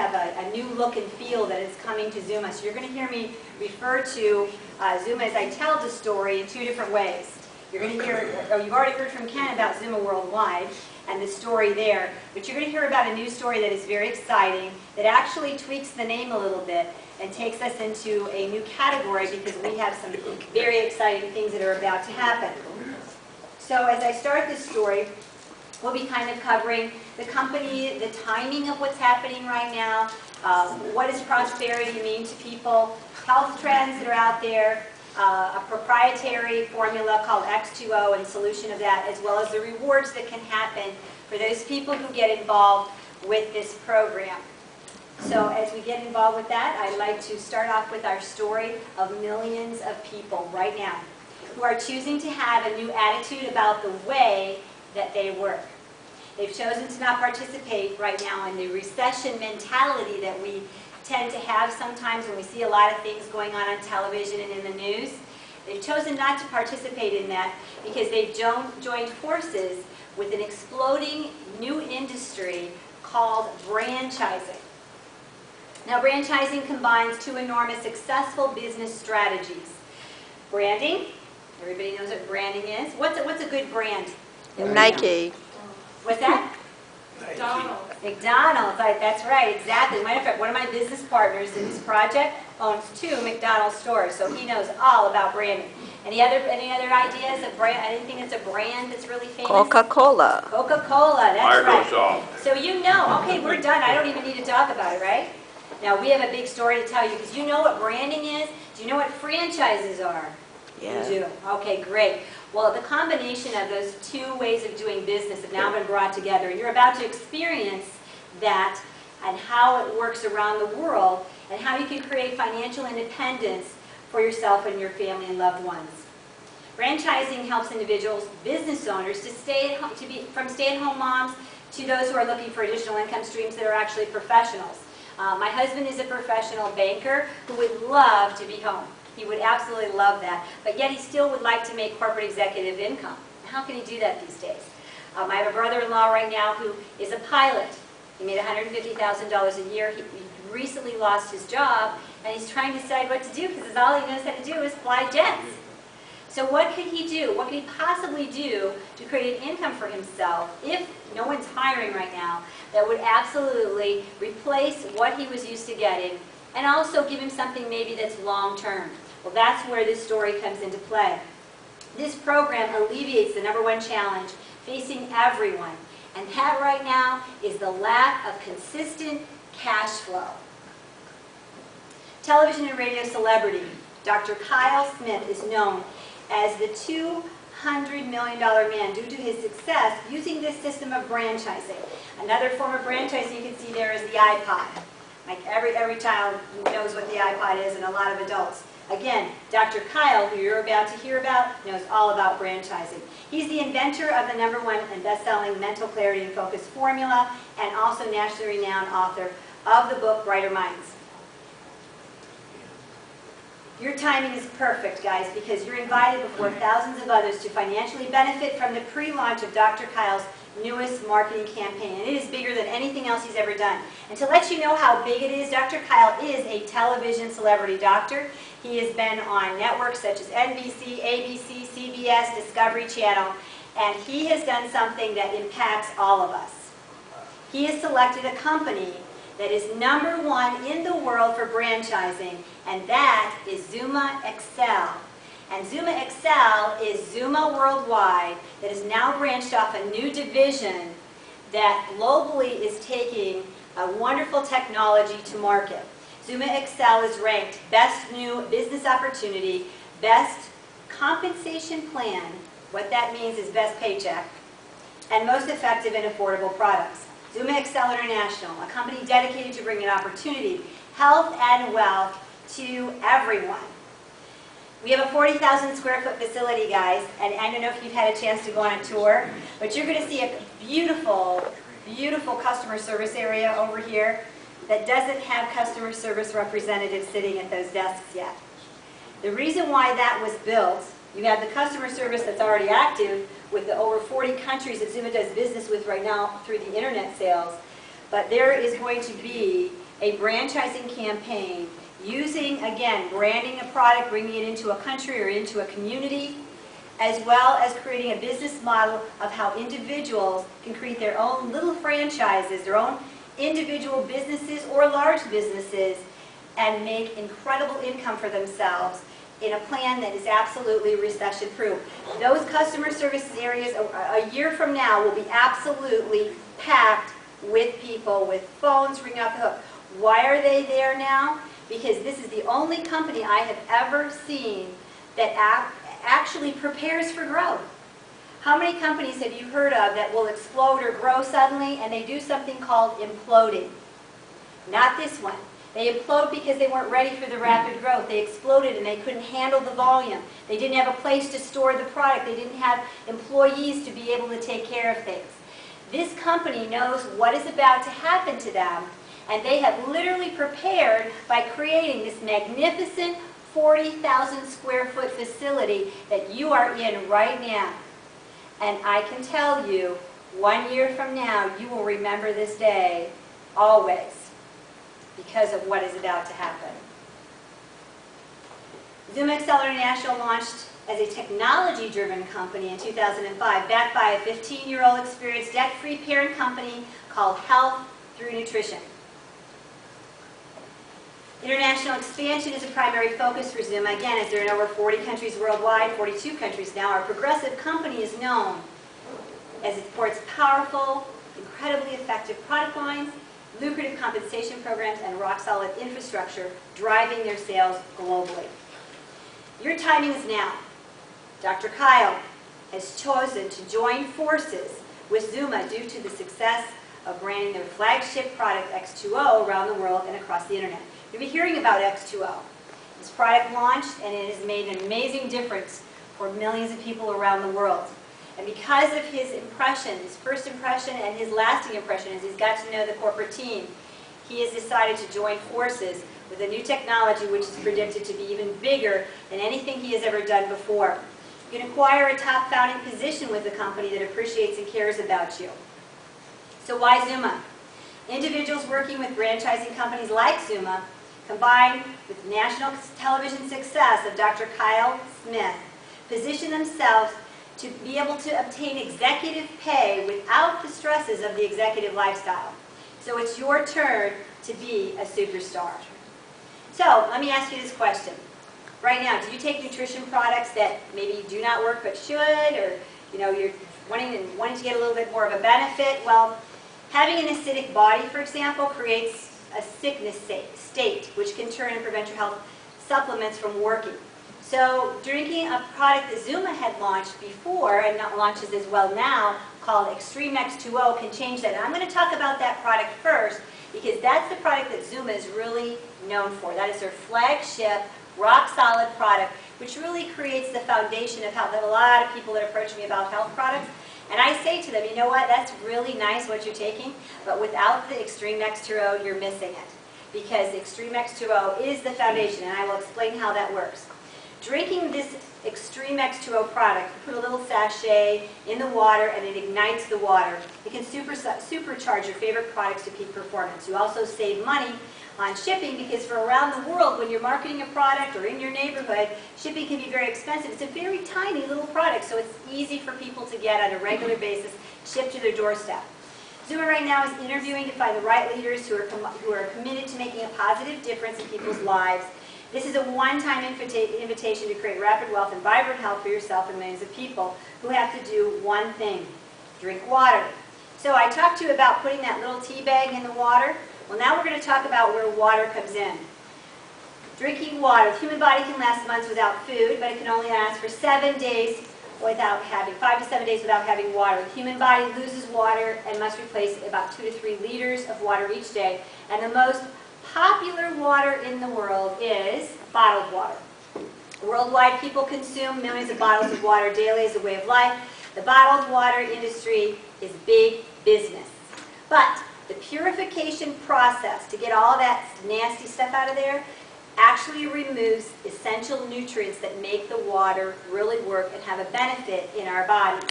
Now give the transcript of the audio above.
have a new look and feel that is coming to Zooma. So you're going to hear me refer to Zooma as I tell the story in two different ways. You're going to hear, you've already heard from Ken about Zooma Worldwide and the story there, but you're going to hear about a new story that is very exciting, that actually tweaks the name a little bit and takes us into a new category because we have some very exciting things that are about to happen. So as I start this story, we'll be kind of covering the company, the timing of what's happening right now, what does prosperity mean to people, health trends that are out there, a proprietary formula called X2O and solution of that, as well as the rewards that can happen for those people who get involved with this program. So as we get involved with that, I'd like to start off with our story of millions of people right now who are choosing to have a new attitude about the way that they work. They've chosen to not participate right now in the recession mentality that we tend to have sometimes when we see a lot of things going on television and in the news. They've chosen not to participate in that because they've joined forces with an exploding new industry called BrandChaising. Now, BrandChaising combines two enormous successful business strategies. Branding, everybody knows what branding is. What's a good brand? Nike. What's that? McDonald's. McDonald's, that's right, exactly. Matter of fact, one of my business partners in this project owns 2 McDonald's stores, so he knows all about branding. Any other ideas of brand? Anything that's a brand that's really famous? Coca-Cola. Coca-Cola, that's right. Microsoft. So you know, okay, we're done. I don't even need to talk about it, right? Now, we have a big story to tell you because you know what branding is. Do you know what franchises are? Yeah. You do. Okay, great. Well, the combination of those 2 ways of doing business have now been brought together. You're about to experience that and how it works around the world and how you can create financial independence for yourself and your family and loved ones. BrandChaising helps individuals, business owners, to from stay-at-home moms to those who are looking for additional income streams that are actually professionals. My husband is a professional banker who would love to be home. He would absolutely love that, but yet he still would like to make corporate executive income. How can he do that these days? I have a brother-in-law right now who is a pilot. He made $150,000 a year. He recently lost his job, and he's trying to decide what to do because all he knows how to do is fly jets. So what could he do? What could he possibly do to create an income for himself if no one's hiring right now that would absolutely replace what he was used to getting and also give him something maybe that's long-term? Well, that's where this story comes into play. This program alleviates the #1 challenge facing everyone, and that right now is the lack of consistent cash flow. Television and radio celebrity Dr. Kyle Smith is known as the $200 million man due to his success using this system of BrandChaising. Another form of BrandChaising you can see there is the iPod. Like every child knows what the iPod is, and a lot of adults. Again, Dr. Kyle, who you're about to hear about, knows all about BrandChaising. He's the inventor of the #1 and best-selling mental clarity and focus formula, and also nationally renowned author of the book Brighter Minds. Your timing is perfect, guys, because you're invited before thousands of others to financially benefit from the pre-launch of Dr. Kyle's newest marketing campaign. And it is bigger than anything else he's ever done. And to let you know how big it is, Dr. Kyle is a television celebrity doctor. He has been on networks such as NBC, ABC, CBS, Discovery Channel, and he has done something that impacts all of us. He has selected a company that is #1 in the world for BrandChaising, and that is XoomaXcel. And XoomaXcel is Zooma Worldwide that has now branched off a new division that globally is taking a wonderful technology to market. XoomaXcel is ranked Best New Business Opportunity, Best Compensation Plan, what that means is best paycheck, and Most Effective and Affordable Products. XoomaXcel International, a company dedicated to bringing opportunity, health, and wealth to everyone. We have a 40,000 square foot facility, guys, and I don't know if you've had a chance to go on a tour, but you're going to see a beautiful, beautiful customer service area over here that doesn't have customer service representatives sitting at those desks yet. The reason why that was built, you have the customer service that's already active with the over 40 countries that Zooma does business with right now through the internet sales, but there is going to be a BrandChaising campaign using, again, branding a product, bringing it into a country or into a community, as well as creating a business model of how individuals can create their own little franchises, their own individual businesses or large businesses, and make incredible income for themselves in a plan that is absolutely recession-proof. Those customer services areas a year from now will be absolutely packed with people with phones ringing off the hook. Why are they there now? Because this is the only company I have ever seen that actually prepares for growth. How many companies have you heard of that will explode or grow suddenly and they do something called imploding? Not this one. They implode because they weren't ready for the rapid growth. They exploded and they couldn't handle the volume. They didn't have a place to store the product. They didn't have employees to be able to take care of things. This company knows what is about to happen to them, and they have literally prepared by creating this magnificent 40,000 square foot facility that you are in right now. And I can tell you, 1 year from now, you will remember this day always because of what is about to happen. XoomaXcel International launched as a technology-driven company in 2005, backed by a 15-year-old experienced debt-free parent company called Health Through Nutrition. International expansion is a primary focus for Zooma. Again, as they're in over 40 countries worldwide, 42 countries now, our progressive company is known for its powerful, incredibly effective product lines, lucrative compensation programs, and rock-solid infrastructure driving their sales globally. Your timing is now. Dr. Kyle has chosen to join forces with Zooma due to the success of branding their flagship product X2O around the world and across the internet. You'll be hearing about X2O. This product launched and it has made an amazing difference for millions of people around the world. And because of his impression, his first impression and his lasting impression as he's got to know the corporate team, he has decided to join forces with a new technology which is predicted to be even bigger than anything he has ever done before. You can acquire a top founding position with a company that appreciates and cares about you. So why Zooma? Individuals working with BrandChaising companies like Zooma, combined with national television success of Dr. Kyle Smith, position themselves to be able to obtain executive pay without the stresses of the executive lifestyle. So it's your turn to be a superstar. So let me ask you this question. Right now, do you take nutrition products that maybe do not work but should, or you're wanting to get a little bit more of a benefit? Well, having an acidic body, for example, creates a sickness state, which can turn and prevent your health supplements from working. So drinking a product that Zooma had launched before, and not launches as well now, called XoomaXcel can change that. And I'm going to talk about that product first, because that's the product that Zooma is really known for. That is their flagship, rock-solid product, which really creates the foundation of how a lot of people that approach me about health products. And I say to them, you know what, that's really nice what you're taking, but without the XoomaXcel, you're missing it. Because XoomaXcel is the foundation, and I will explain how that works. Drinking this XoomaXcel product, you put a little sachet in the water and it ignites the water. It can supercharge your favorite products to peak performance. You also save money on shipping, because for around the world, when you're marketing a product or in your neighborhood, shipping can be very expensive. It's a very tiny little product, so it's easy for people to get on a regular basis, shipped to their doorstep. Zooma right now is interviewing to find the right leaders who are committed to making a positive difference in people's lives. This is a one-time invitation to create rapid wealth and vibrant health for yourself and millions of people who have to do one thing: drink water. So I talked to you about putting that little tea bag in the water. Well, now we're going to talk about where water comes in. Drinking water. The human body can last months without food, but it can only last for 7 days without having, 5 to 7 days without having water. The human body loses water and must replace about 2 to 3 liters of water each day. And the most popular water in the world is bottled water. Worldwide, people consume millions of bottles of water daily as a way of life. The bottled water industry is big business. But the purification process to get all that nasty stuff out of there actually removes essential nutrients that make the water really work and have a benefit in our bodies.